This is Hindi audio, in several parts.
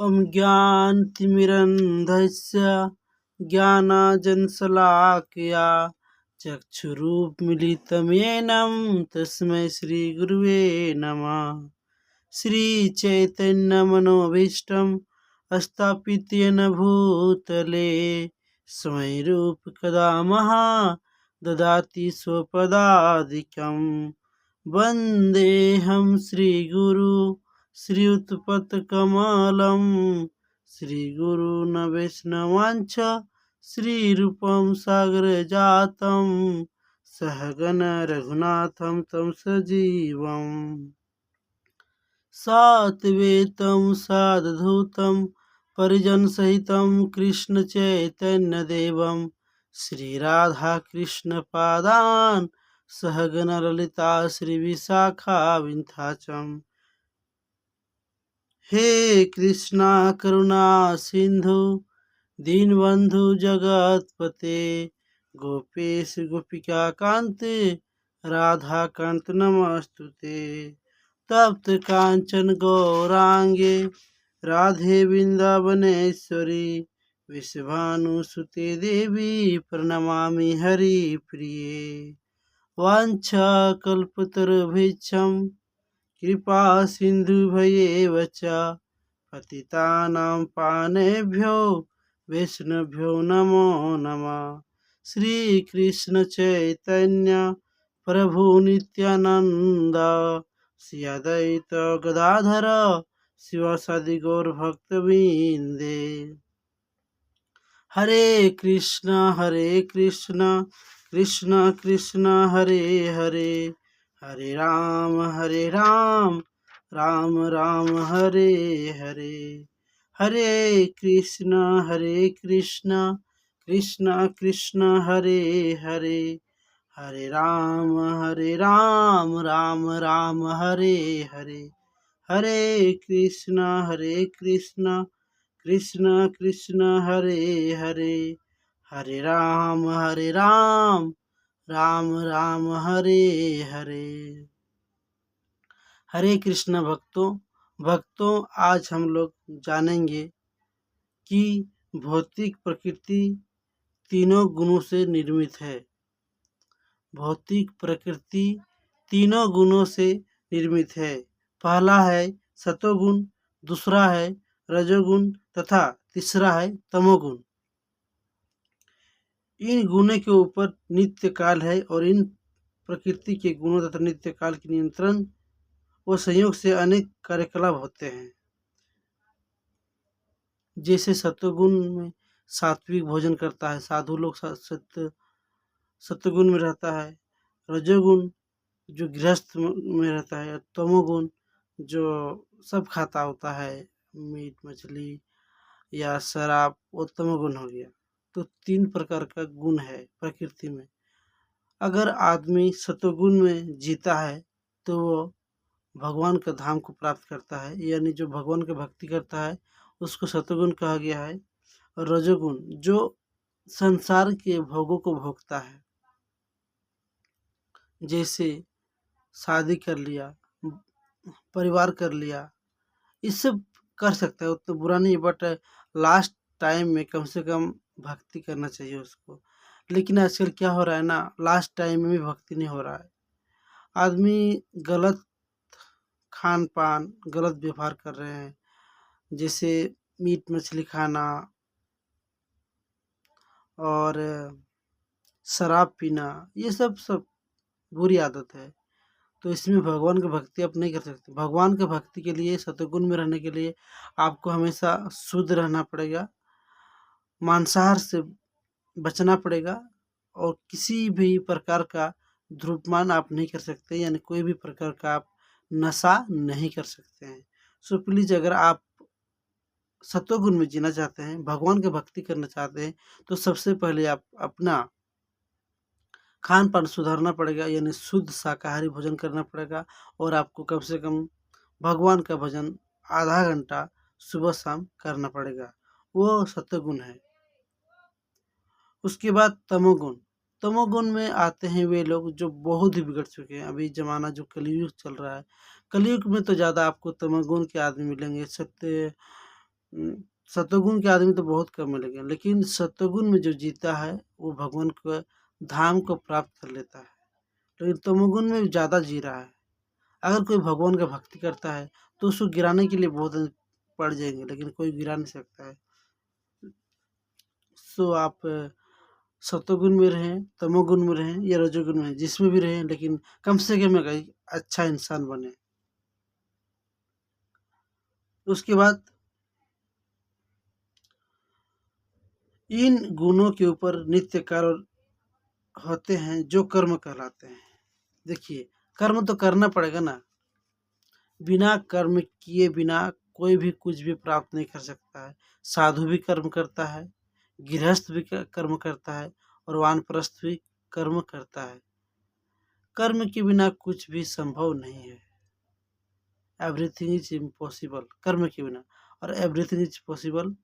ॐ ज्ञानतिमिरन्धस्य ज्ञानाञ्जनशलाकया चक्षुरुन्मीलितं येन तस्मै श्रीगुरुवे नमः। श्रीचैतन्यमनोभीष्टं स्थापितेन भूतले स्वयं रूपकदा ददाति स्वपदादिकं वन्देऽहं श्रीगुरु श्रीयुतपदकमलं श्रीगुरून् वैष्णवांश्च श्रीरूपं सागरजातं सहगण रघुनाथं तं सजीवम् साद्वैतं सावधूतं परिजनसहितं कृष्णचैतन्यदेवं श्रीराधाकृष्णपादान् सहगण ललिता श्रीविशाखाविन्ध्याचलं। हे कृष्णा करुणा सिंधु दीनबंधु जगतपते गोपेश गोपिका कांत राधा कांत नमस्तुते। तप्त कांचन गौरांगे राधे वृंदावनेश्वरी विश्वभानुसुते देवी प्रणमामि हरिप्रिये। वाञ्छाकल्पतरुभ्यश्च कृपा सिन्धुभ्येव च पतितानां पावनेभ्यो वैष्णवेभ्यो नमो नमः। श्रीकृष्ण चैतन्य प्रभु नित्यानंद श्री अद्वैत गदाधर शिवासादि गौर भक्तवृंदे। हरे कृष्ण कृष्ण कृष्ण हरे हरे, हरे राम राम राम हरे हरे। हरे कृष्ण कृष्ण कृष्ण हरे हरे, हरे राम राम राम हरे हरे। हरे कृष्ण कृष्ण कृष्ण हरे हरे, हरे राम राम राम हरे हरे। हरे कृष्ण भक्तों आज हम लोग जानेंगे कि भौतिक प्रकृति तीनों गुणों से निर्मित है। भौतिक प्रकृति तीनों गुणों से निर्मित है। पहला है सतोगुण, दूसरा है रजोगुण तथा तीसरा है तमोगुण। इन गुणों के ऊपर नित्य काल है और इन प्रकृति के गुणों तथा नित्य काल के नियंत्रण व संयोग से अनेक कार्यकलाप होते हैं। जैसे सत्वगुण में सात्विक भोजन करता है, साधु लोग सत्वगुण में रहता है। रजोगुण जो गृहस्थ में रहता है। तमोगुण जो सब खाता होता है, मीट मछली या शराब, वो तमोगुण हो गया। तो तीन प्रकार का गुण है प्रकृति में। अगर आदमी सत्वगुण में जीता है तो वो भगवान का धाम को प्राप्त करता है, यानी जो भगवान की भक्ति करता है उसको सत्वगुण कहा गया है। और रजोगुण जो संसार के भोगों को भोगता है, जैसे शादी कर लिया, परिवार कर लिया, ये सब कर सकता है, तो बुरा नहीं, बट लास्ट टाइम में कम से कम भक्ति करना चाहिए उसको। लेकिन आजकल क्या हो रहा है ना, लास्ट टाइम में भी भक्ति नहीं हो रहा है। आदमी गलत खान पान, गलत व्यवहार कर रहे हैं, जैसे मीट मछली खाना और शराब पीना, ये सब बुरी आदत है। तो इसमें भगवान की भक्ति आप नहीं कर सकते। भगवान की भक्ति के लिए, सतगुण में रहने के लिए आपको हमेशा शुद्ध रहना पड़ेगा, मांसाहार से बचना पड़ेगा और किसी भी प्रकार का धूम्रपान आप नहीं कर सकते, यानी कोई भी प्रकार का आप नशा नहीं कर सकते हैं। सो प्लीज़, अगर आप सत्वगुण में जीना चाहते हैं, भगवान की भक्ति करना चाहते हैं, तो सबसे पहले आप अपना खान पान सुधारना पड़ेगा, यानी शुद्ध शाकाहारी भोजन करना पड़ेगा। और आपको कम से कम भगवान का भजन आधा घंटा सुबह शाम करना पड़ेगा, वो सत्वगुण है। उसके बाद तमोगुण। तमोगुण में आते हैं वे लोग जो बहुत ही बिगड़ चुके हैं। अभी ज़माना जो कलयुग चल रहा है, कलयुग में तो ज़्यादा आपको तमोगुण के आदमी मिलेंगे। सतोगुण के आदमी तो बहुत कम मिलेंगे, लेकिन सतोगुण में जो जीता है वो भगवान को धाम को प्राप्त कर लेता है। लेकिन तमोगुण में ज़्यादा जी रहा है। अगर कोई भगवान का भक्ति करता है तो उसको गिराने के लिए बहुत पड़ जाएंगे, लेकिन कोई गिरा नहीं सकता है। सो आप सतोगुण में रहें, तमोगुण में रहें या रजोगुण में, जिसमें भी रहें, लेकिन कम से कम एक अच्छा इंसान बने। उसके बाद इन गुणों के ऊपर नित्य कार्य होते हैं जो कर्म कहलाते हैं। देखिए, कर्म तो करना पड़ेगा ना। बिना कर्म किए बिना कोई भी कुछ भी प्राप्त नहीं कर सकता है। साधु भी कर्म करता है, गृहस्थ भी कर्म करता है और वानप्रस्थ भी कर्म करता है। कर्म के बिना कुछ भी संभव नहीं है। एवरीथिंग इज इम्पॉसिबल कर्म के बिना, और एवरीथिंग इज पॉसिबल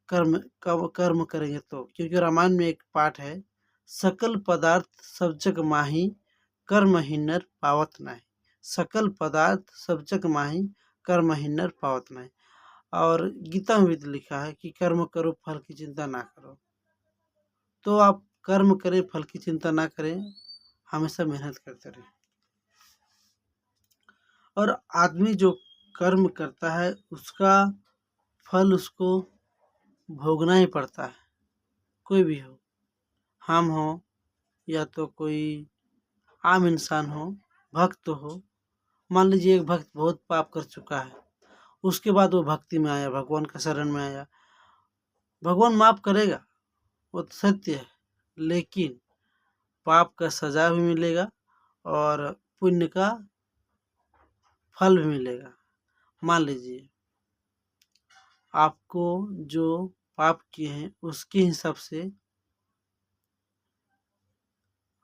कर्म करेंगे तो। क्योंकि रामायण में एक पाठ है, सकल पदार्थ सब जग माही कर्म हिन्नर पावत नहीं। सकल पदार्थ सब जग माही कर्म हिन्नर पावत नहीं। और गीता में भी लिखा है कि कर्म करो फल की चिंता ना करो। तो आप कर्म करें, फल की चिंता ना करें, हमेशा मेहनत करते रहें। और आदमी जो कर्म करता है उसका फल उसको भोगना ही पड़ता है। कोई भी हो, हम हो या तो कोई आम इंसान हो, भक्त हो। मान लीजिए एक भक्त बहुत पाप कर चुका है, उसके बाद वो भक्ति में आया, भगवान का शरण में आया, भगवान माफ करेगा, वो तो सत्य है। लेकिन पाप का सजा भी मिलेगा और पुण्य का फल भी मिलेगा। मान लीजिए आपको जो पाप किए हैं उसके हिसाब से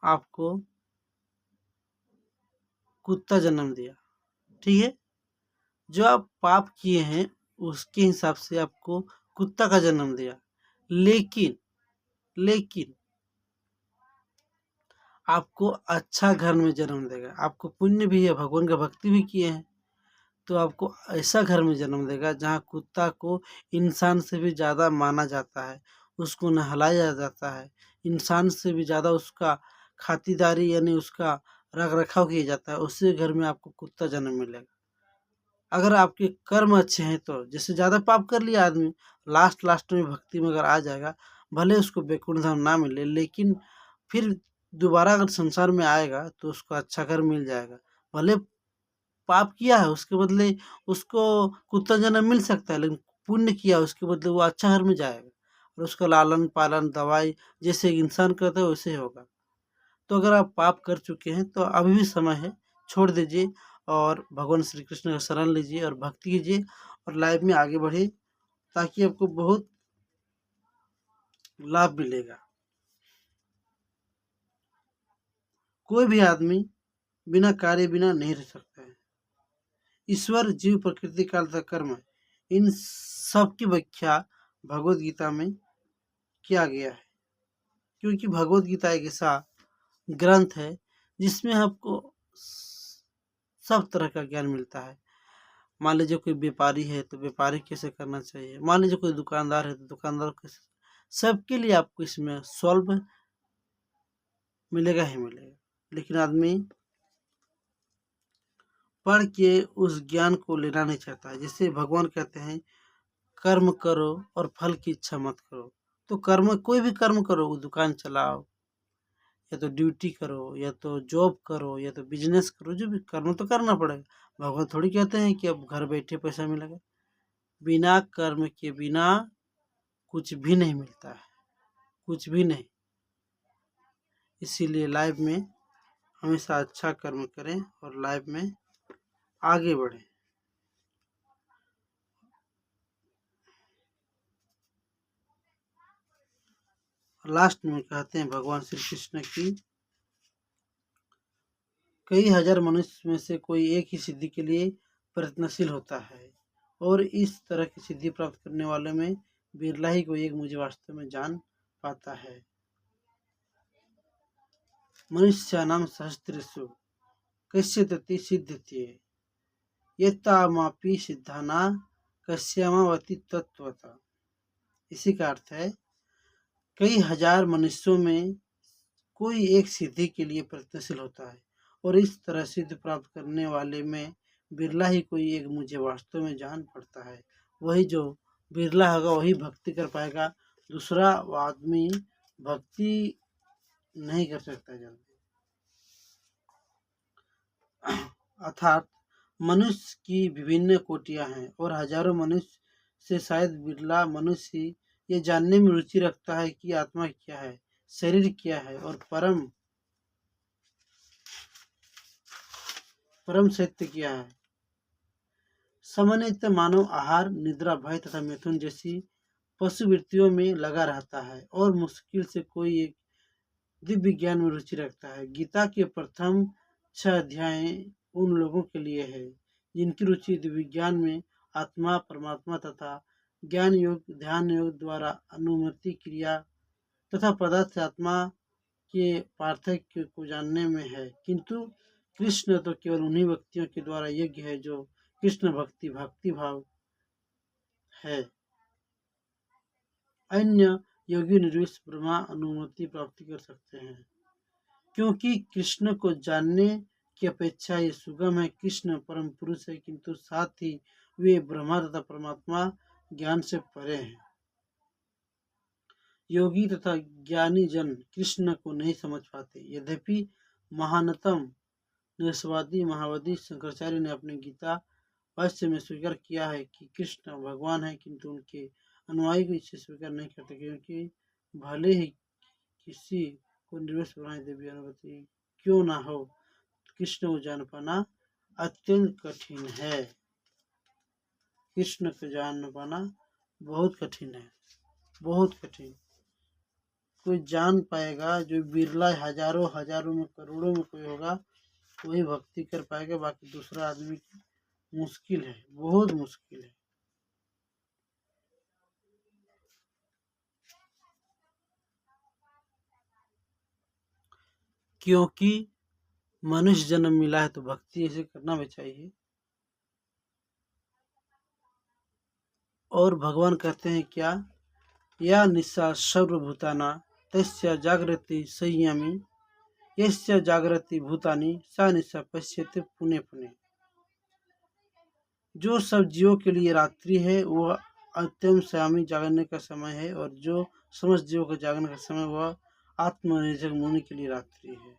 आपको कुत्ता जन्म दिया, ठीक है। जो आप पाप किए हैं उसके हिसाब से आपको कुत्ता का जन्म दिया, लेकिन लेकिन आपको अच्छा घर में जन्म देगा। आपको पुण्य भी है, भगवान का भक्ति भी किए हैं, तो आपको ऐसा घर में जन्म देगा जहाँ कुत्ता को इंसान से भी ज़्यादा माना जाता है, उसको नहलाया जाता है, इंसान से भी ज़्यादा उसका खातिरदारी यानी उसका रख रखाव किया जाता है। उससे घर में आपको कुत्ता जन्म मिलेगा। अगर आपके कर्म अच्छे हैं तो, जैसे ज़्यादा पाप कर लिया आदमी, लास्ट लास्ट में भक्ति में अगर आ जाएगा, भले उसको वैकुंठ धाम ना मिले, लेकिन फिर दोबारा अगर संसार में आएगा तो उसको अच्छा घर मिल जाएगा। भले पाप किया है उसके बदले उसको कुत्ता जन्म मिल सकता है, लेकिन पुण्य किया उसके बदले वो अच्छा घर में जाएगा और उसका लालन पालन दवाई जैसे इंसान करता है वैसे ही होगा। तो अगर आप पाप कर चुके हैं तो अभी भी समय है, छोड़ दीजिए और भगवान श्री कृष्ण का शरण लीजिए और भक्ति कीजिए और लाइफ में आगे बढ़िए, ताकि आपको बहुत लाभ मिलेगा। कोई भी आदमी बिना कार्य बिना नहीं रह सकता है। ईश्वर, जीव, प्रकृति, काल तथा कर्म, इन सब की व्याख्या भगवत गीता में किया गया है। क्योंकि भगवत गीता एक ऐसा ग्रंथ है जिसमें आपको सब तरह का ज्ञान मिलता है। मान लीजिए कोई व्यापारी है तो व्यापारी कैसे करना चाहिए, मान लीजिए कोई दुकानदार है तो दुकानदार कैसे, सबके लिए आपको इसमें सॉल्व मिलेगा ही मिलेगा। लेकिन आदमी पढ़ के उस ज्ञान को लेना नहीं चाहता है। जैसे भगवान कहते हैं कर्म करो और फल की इच्छा मत करो। तो कर्म, कोई भी कर्म करो, वो दुकान चलाओ या तो ड्यूटी करो या तो जॉब करो या तो बिजनेस करो, जो भी कर्म तो करना पड़ेगा। भगवान थोड़ी कहते हैं कि अब घर बैठे पैसा मिलेगा। बिना कर्म के बिना कुछ भी नहीं मिलता है, कुछ भी नहीं। इसीलिए लाइफ में हमेशा अच्छा कर्म करें और लाइफ में आगे बढ़ें। लास्ट में कहते हैं भगवान श्री कृष्ण की, कई हजार मनुष्य में से कोई एक ही सिद्धि के लिए प्रयत्नशील होता है और इस तरह की सिद्धि प्राप्त करने वालों में बिरला ही कोई एक मुझे वास्तव में जान पाता है। मनुष्याणां सहस्रेषु कश्चिदपि सिद्ध्यति यत्तामपि सिद्धानां कश्यमावती तत्वता। इसी का अर्थ है कई हजार मनुष्यों में कोई एक सिद्धि के लिए प्रयत्नशील होता है और इस तरह सिद्धि प्राप्त करने वाले में बिरला ही कोई एक मुझे वास्तव में जान पड़ता है। वही जो बिरला होगा वही भक्ति कर पाएगा, दूसरा आदमी भक्ति नहीं कर सकता जल्दी। अर्थात मनुष्य की विभिन्न कोटियां हैं और हजारों मनुष्य से शायद बिरला मनुष्य ही ये जानने में रुचि रखता है कि आत्मा क्या है, शरीर क्या है और परम सत्य क्या है। सामान्यतः मानव आहार, निद्रा, भय तथा मिथुन जैसी पशुवृत्तियों में लगा रहता है और मुश्किल से कोई एक दिव्य ज्ञान में रुचि रखता है। गीता के प्रथम 6 अध्याय उन लोगों के लिए है जिनकी रुचि दिव्य ज्ञान में आत्मा, परमात्मा तथा ज्ञान योग, ध्यान योग द्वारा अनुमति क्रिया तथा पदार्थ से आत्मा के पार्थक्य को जानने में है। किंतु कृष्ण तो केवल उन्हीं व्यक्तियों के द्वारा यज्ञ है जो कृष्ण भक्ति भाव है। अन्य योगी निर्विश ब्रह्मा अनुमति प्राप्ति कर सकते हैं, क्योंकि कृष्ण को जानने की अपेक्षा ये सुगम है। कृष्ण परम पुरुष है, किंतु साथ ही वे ब्रह्मा तथा परमात्मा ज्ञान से परे हैं। योगी तथा ज्ञानी जन कृष्ण को नहीं समझ पाते। यद्यपि महानतम निरसवादी महावादी शंकराचार्य ने अपने गीता भाष्य में स्वीकार किया है कि कृष्ण भगवान है, किंतु उनके अनुयायी को इसे स्वीकार नहीं करते, क्योंकि भले ही किसी को निर्वेश बनाए देवी अनुमति क्यों ना हो, कृष्ण को जान पाना अत्यंत कठिन है। कृष्ण को जान पाना बहुत कठिन है, बहुत कठिन। कोई जान पाएगा जो बिरला, हजारों में करोड़ों में कोई होगा वही भक्ति कर पाएगा, बाकी दूसरा आदमी मुश्किल है, बहुत मुश्किल है। क्योंकि मनुष्य जन्म मिला है तो भक्ति ऐसे करना भी चाहिए। और भगवान कहते हैं क्या, या निशा सर्वभूताना तस्य जागृति संयमी यस्य जागृति भूतानि सा निशा पश्यते पुणे पुणे। जो सब जीवों के लिए रात्रि है वह अत्यंत संयमी जागने का समय है, और जो समस्त जीवों का जागने का समय वह आत्मनिर्भर मुनि के लिए रात्रि है।